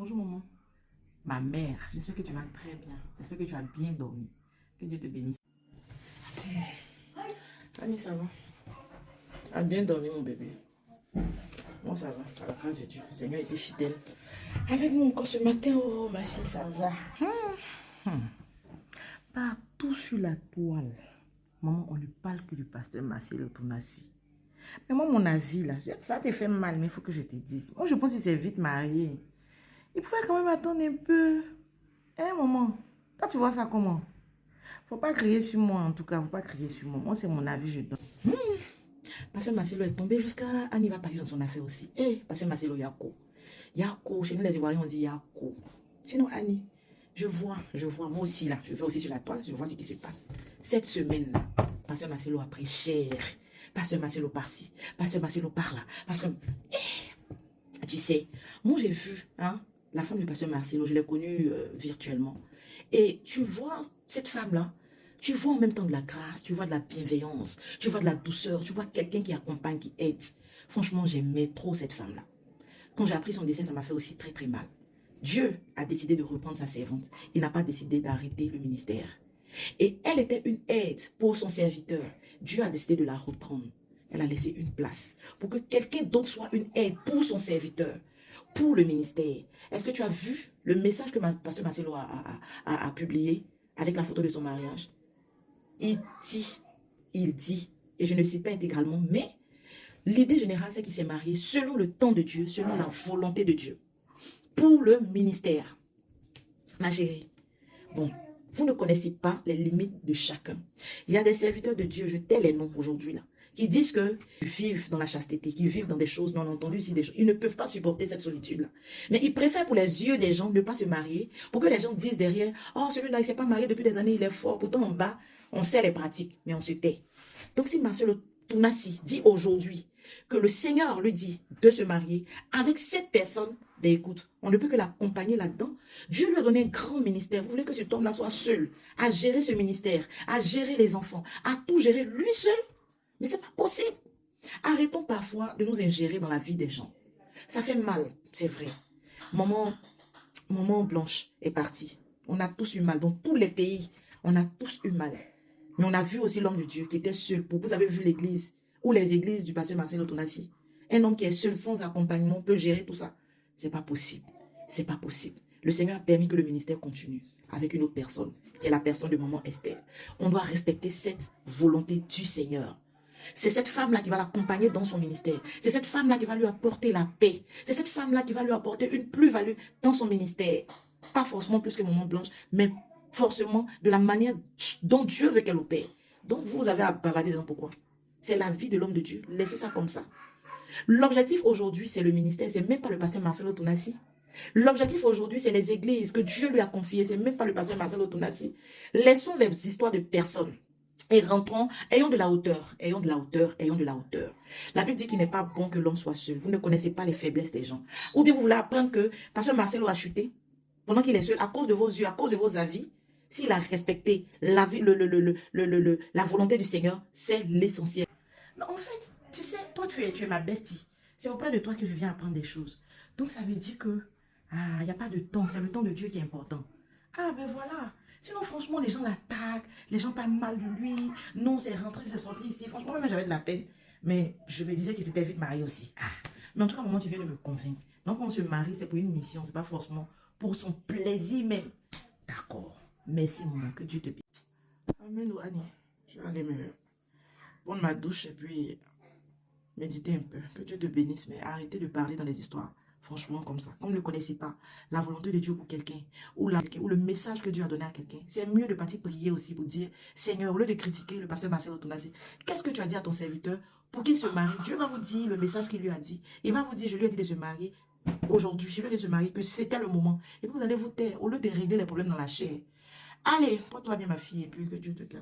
Bonjour maman. Ma mère, j'espère que tu vas très bien. J'espère que tu as bien dormi. Que Dieu te bénisse. Annie, ça va? Tu as bien dormi mon bébé? Moi ça va, par la grâce de Dieu. Le Seigneur a été fidèle. Avec moi encore ce matin, oh ma fille, ça va. Partout sur la toile, maman, on ne parle que du pasteur Marcelo Tonassi. Mais moi, mon avis là, ça te fait mal, mais il faut que je te dise. Moi, je pense qu'il s'est vite marié. Il pouvait quand même attendre un peu. Hein, maman? Toi, tu vois ça comment? Faut pas crier sur moi, en tout cas. Faut pas crier sur moi. Moi, c'est mon avis, je donne. Pasteur Marcelo est tombé jusqu'à Annie va parler dans son affaire aussi. Eh, Pasteur Marcelo, Yako. Yako, chez nous les Ivoiriens, on dit Yako. Chez nous, Annie, je vois, moi aussi là, je vais aussi sur la toile, je vois ce qui se passe. Cette semaine-là, Pasteur Marcelo a pris cher. Pasteur Marcelo par-ci, Pasteur Marcelo par-là. Parce que, tu sais, moi j'ai vu, hein, la femme du Pasteur Marcelo, je l'ai connue virtuellement. Et tu vois cette femme-là, tu vois en même temps de la grâce, tu vois de la bienveillance, tu vois de la douceur, tu vois quelqu'un qui accompagne, qui aide. Franchement, j'aimais trop cette femme-là. Quand j'ai appris son décès, ça m'a fait aussi très très mal. Dieu a décidé de reprendre sa servante. Il n'a pas décidé d'arrêter le ministère. Et elle était une aide pour son serviteur. Dieu a décidé de la reprendre. Elle a laissé une place pour que quelqu'un d'autre soit une aide pour son serviteur, pour le ministère. Est-ce que tu as vu le message que pasteur Marcelo a publié avec la photo de son mariage? Il dit, et je ne cite pas intégralement, mais l'idée générale, c'est qu'il s'est marié selon le temps de Dieu, selon la volonté de Dieu, pour le ministère. Ma chérie, bon, vous ne connaissez pas les limites de chacun. Il y a des serviteurs de Dieu, je tais les noms aujourd'hui là, qui disent qu'ils vivent dans la chasteté, qu'ils vivent dans des choses non entendues, ici, des choses. Ils ne peuvent pas supporter cette solitude-là. Mais ils préfèrent pour les yeux des gens ne pas se marier, pour que les gens disent derrière, oh celui-là il ne s'est pas marié depuis des années, il est fort. Pourtant en bas, on sait les pratiques, mais on se tait. Donc si Marcelo Tonassi dit aujourd'hui que le Seigneur lui dit de se marier avec cette personne, ben écoute, on ne peut que l'accompagner là-dedans. Dieu lui a donné un grand ministère. Vous voulez que cet homme-là soit seul à gérer ce ministère, à gérer les enfants, à tout gérer lui seul? Mais c'est pas possible. Arrêtons parfois de nous ingérer dans la vie des gens. Ça fait mal, c'est vrai. Maman Blanche est partie. On a tous eu mal. Dans tous les pays, on a tous eu mal. Mais on a vu aussi l'homme de Dieu qui était seul. Vous avez vu l'église ou les églises du pasteur Marcelo Tonassi. Un homme qui est seul, sans accompagnement, peut gérer tout ça. C'est pas possible. C'est pas possible. Le Seigneur a permis que le ministère continue avec une autre personne, qui est la personne de maman Esther. On doit respecter cette volonté du Seigneur. C'est cette femme-là qui va l'accompagner dans son ministère. C'est cette femme-là qui va lui apporter la paix. C'est cette femme-là qui va lui apporter une plus-value dans son ministère. Pas forcément plus que maman Blanche, mais forcément de la manière dont Dieu veut qu'elle opère. Donc vous avez à bavader dedans. Pourquoi? C'est la vie de l'homme de Dieu. Laissez ça comme ça. L'objectif aujourd'hui, c'est le ministère. C'est même pas le pasteur Marcelo Tonassi. L'objectif aujourd'hui, c'est les églises que Dieu lui a confiées. C'est même pas le pasteur Marcelo Tonassi. Laissons les histoires de personnes. Et rentrons, ayons de la hauteur, ayons de la hauteur, ayons de la hauteur. La Bible dit qu'il n'est pas bon que l'homme soit seul. Vous ne connaissez pas les faiblesses des gens. Ou bien vous voulez apprendre que pasteur Marcelo a chuté pendant qu'il est seul, à cause de vos yeux, à cause de vos avis. S'il a respecté la volonté du Seigneur, c'est l'essentiel. En fait, tu sais, toi tu es ma bestie. C'est auprès de toi que je viens apprendre des choses. Donc ça veut dire que, il n'y a pas de temps, c'est le temps de Dieu qui est important. Ah ben voilà. Sinon franchement les gens l'attaquent, les gens parlent mal de lui. Non, c'est rentré, c'est sorti ici. Franchement même j'avais de la peine. Mais je me disais qu'il s'était vite marié aussi. Mais en tout cas, à un moment tu viens de me convaincre. Donc quand on se marie, c'est pour une mission, c'est pas forcément pour son plaisir même. D'accord. Merci maman, que Dieu te bénisse. Amen, Annie. Je vais aller me prendre ma douche et puis méditer un peu. Que Dieu te bénisse, mais arrêtez de parler dans les histoires. Franchement, comme ça. Comme vous ne connaissez pas la volonté de Dieu pour quelqu'un ou le message que Dieu a donné à quelqu'un, c'est mieux de partir prier aussi pour dire, Seigneur, au lieu de critiquer le pasteur Marcelo Tonassi, qu'est-ce que tu as dit à ton serviteur pour qu'il se marie? Dieu va vous dire le message qu'il lui a dit. Il va vous dire, je lui ai dit de se marier aujourd'hui, je lui ai dit de se marier, que c'était le moment. Et puis vous allez vous taire au lieu de régler les problèmes dans la chair. Allez, porte-toi bien ma fille et puis que Dieu te garde.